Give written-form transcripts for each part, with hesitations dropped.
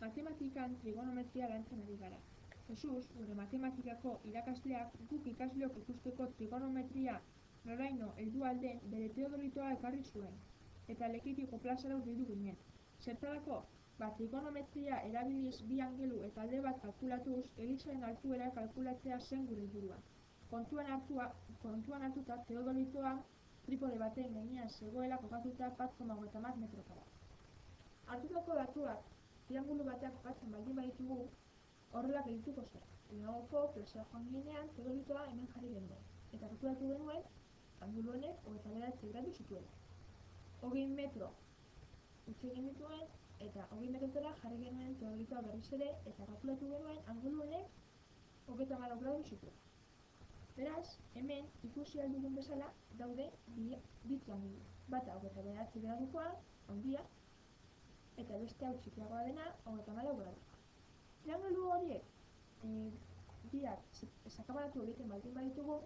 Matematikan trigonometria lantzen ari gara. Jesus, gure matematikako irakasleak guk ikasleok ikusteko trigonometria noraino heldu alden bere teodolitoa ekarri zuen, eta lekitiko plazara hurbildu ginen. Zertarako, trigonometria erabiliz bi angelu eta alde bat kalkulatuz, elizaren altuera kalkulatzea zen gure helburua. Kontuan hartuta teodolitoa tripode baten gainean zegoela kokatuta 1,50 metrotara. Hartutako datuak triangulu batean kokatzen baldin baditugu, horrela geldituko zen. Lehenagoko plazara joan ginean, teodolitoa hemen jarri genuen. Eta kalkulatu genuen, angulu honek 29 gradu zituela. 20 metro utzi egin dituen, eta 20 metrotara jarri genuen teodolitoa berriz ere, eta kalkulatu genuen, angulu honek 34 gradu zituela. Beraz, hemen ikusi aldugun bezala daude bi triangulu. Bata 29 gradukoa, handia, eta beste hau txikiagoa dena 34 gradukoa. Triangulu horiek biak sakabanatu egiten baldin baditugu,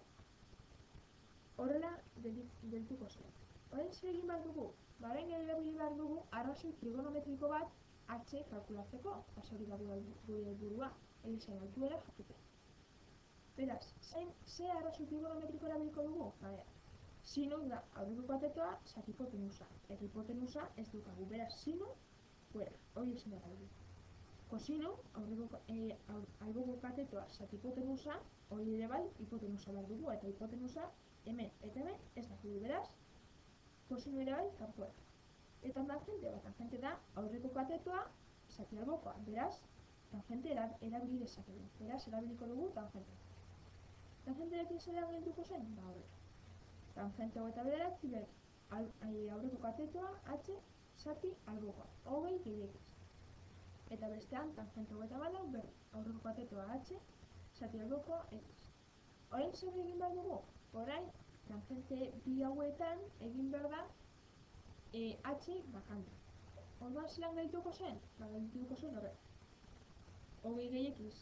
horrela geldituko zen. Orain zer egin behar dugu? Orain erabili behar dugu arrazoi trigonometriko bat h kalkulatzeko, hori da gure helburua, elizaren altuera jakiteko. Beraz, ze arrazoi trigonometriko erabiliko dugu? Sinu da aurreko katetoa zati hipotenusa. Eta hipotenusa ez dukagu, beraz, sinu, hori ezin da galdu. Kosinu, alboko katetoa zati hipotenusa, hori ere bai, hipotenusa behar dugu, eta hipotenusa hemen eta hemen ez dakigu, beraz, kosinu ere bai, kanpoa. Eta tangente da aurreko katetoa zati albokoa, beraz, tangente erabili dezakegu, beraz, erabiliko dugu tangente. Tangentearekin zer geldituko zen? Horrela. Tangente 29 aurreko katetoa h zati albokoa, 20 gehiagiz. Eta bestean, tangente 34 berri, aurreko katetoa h zati albokoa x. Orain zer egin behar dugu? Orain, tangente bi hauetan egin behar da h bakandu. Orduan zelan geldituko zen? Geldituko zen horrela. 20 gehiagiz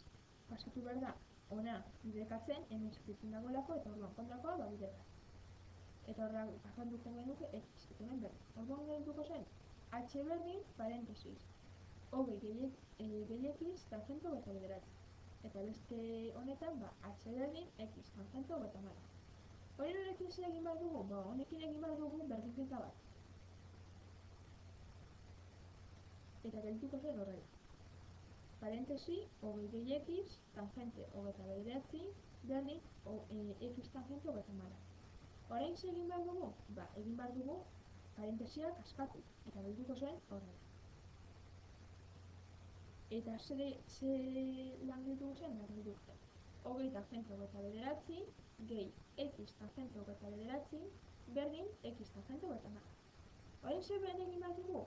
pasatu behar da ona bidekatzen, hemen zatitzen dagoelako, eta orduan kontrakoa bidekatzen. Eta horra bakanduko genuke x, eta hemen berri. Orduan geldituko zen h berdin, parentesis, 20 gehiagiz tangente 29. Eta beste honetan, h berdin, x, tangente 34. Honekin zer egin behar dugu? Honekin egin behar dugu berdinketa bat. Eta geldituko zen horrela. Parentesi, 20 gehiagiz, tangente 29, berdin, x tangente 34. Orain zer egin behar dugu? Egin behar dugu parentesiak askatu, eta geldituko zen horrela. Eta zer lan geldituko zen? Geldituko zen. 20 tangente 29, gehi x tangente 29, berdin, x tangente 34. Orain zer egin behar dugu?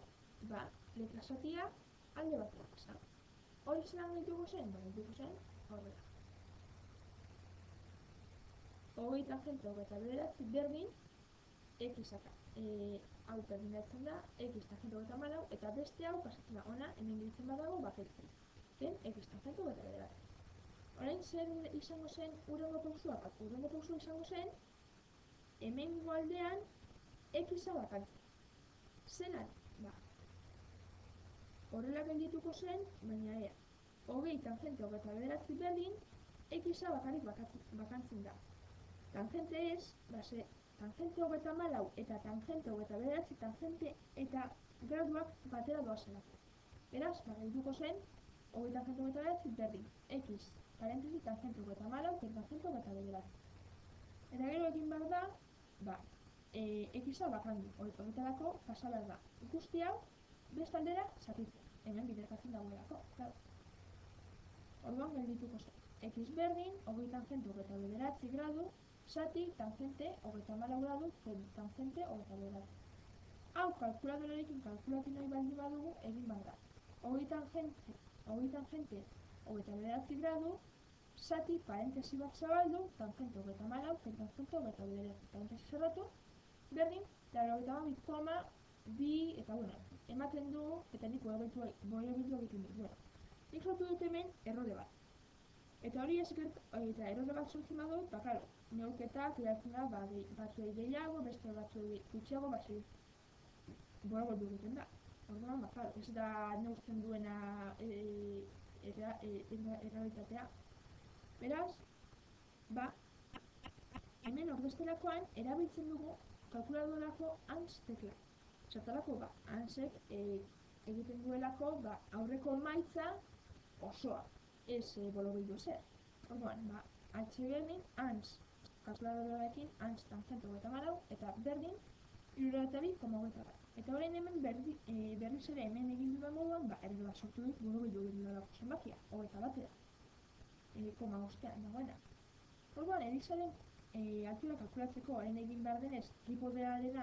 Letra zatia alde batera pasa. Hori zelan geldituko zen? Geldituko zen horrela. 20 tangente 29 berdin, x hau berdinatzen da, x tangente 34, eta beste hau pasatzen da, ona, hemen giltzen badago, baketzen. Den, x tangente 29. Orain zer izango zen hurrengo pausua? Hurrengo pausua izango zen, hemen aldean x-a bakantzen. Zelan? Horrela geldituko zen, baina ea. 20 tangente 29 berdin, x-a bakarrik bakantzen da. Tangente ez, tangente 34 eta tangente 29, tangente eta graduak batera doazelako. Beraz, geldituko zen, 20 tangente 29 berdin, x, parentesi tangente 34, tangente 29. Eta gero egin behar da, x-a bakandu, horretarako pasa behar da. Guzti hau, bestaldera zatitzen, hemen biderkatzen dagoelako, claro. Orduan geldituko zen, x berdin, 20 tangente 29 gradu, zati tangente 34 gradu, tangente 29. Hau kalkuladorekin kalkulatu nahi baldin badugu egin behar da. 20 tangente 29 gradu, zati parentesi bat zabaldu, tangente 34, tangente 29. Parentesi zerratu, berdin, 92,2 eta ematen du, eta nik borobildu egiten du. Nik sortu dut hemen errore bat. Eta hori eta errore bat sortzen badut, claro, neurketak eratzen da, batzuei gehiago, beste batzuei gutxiago, borobildu egiten da. Orduan, claro, ez da neurtzen duena errealitatea. Beraz, hemen ordezterakoan erabiltzen dugu kalkuladorako ANS tekla. Zertarako, ANSek egiten duelako aurreko emaitza osoa, ez bolobildu zer. Orduan, HBMin ANS kalkuladorarekin ANS tangent 34 eta berdin 72,21. Eta orain hemen berriz ere hemen egin dudan moduan, errela sortu dut bolobildu dudalako zenbakia, 21 koma bostean dagoena. Orduan, elizaren altuera kalkulatzeko orain egin behar denez tripodearen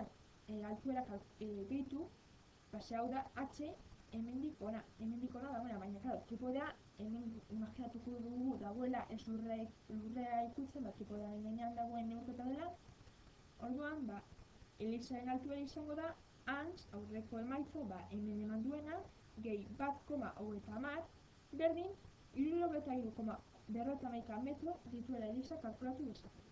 altuera gehitu, hau da H hemendik ona dagoena, baina claro, tripodea hemen imaginatuko dugu dagoela ez lurrea ikutzen, tripodearen gainean dagoen neurketa dela. Orduan, elizaren altuera izango da ANS aurreko emaitza hemen eman duena gehi 1,30 berdin 63,51 metro dituela eliza kalkulatu dezakegu.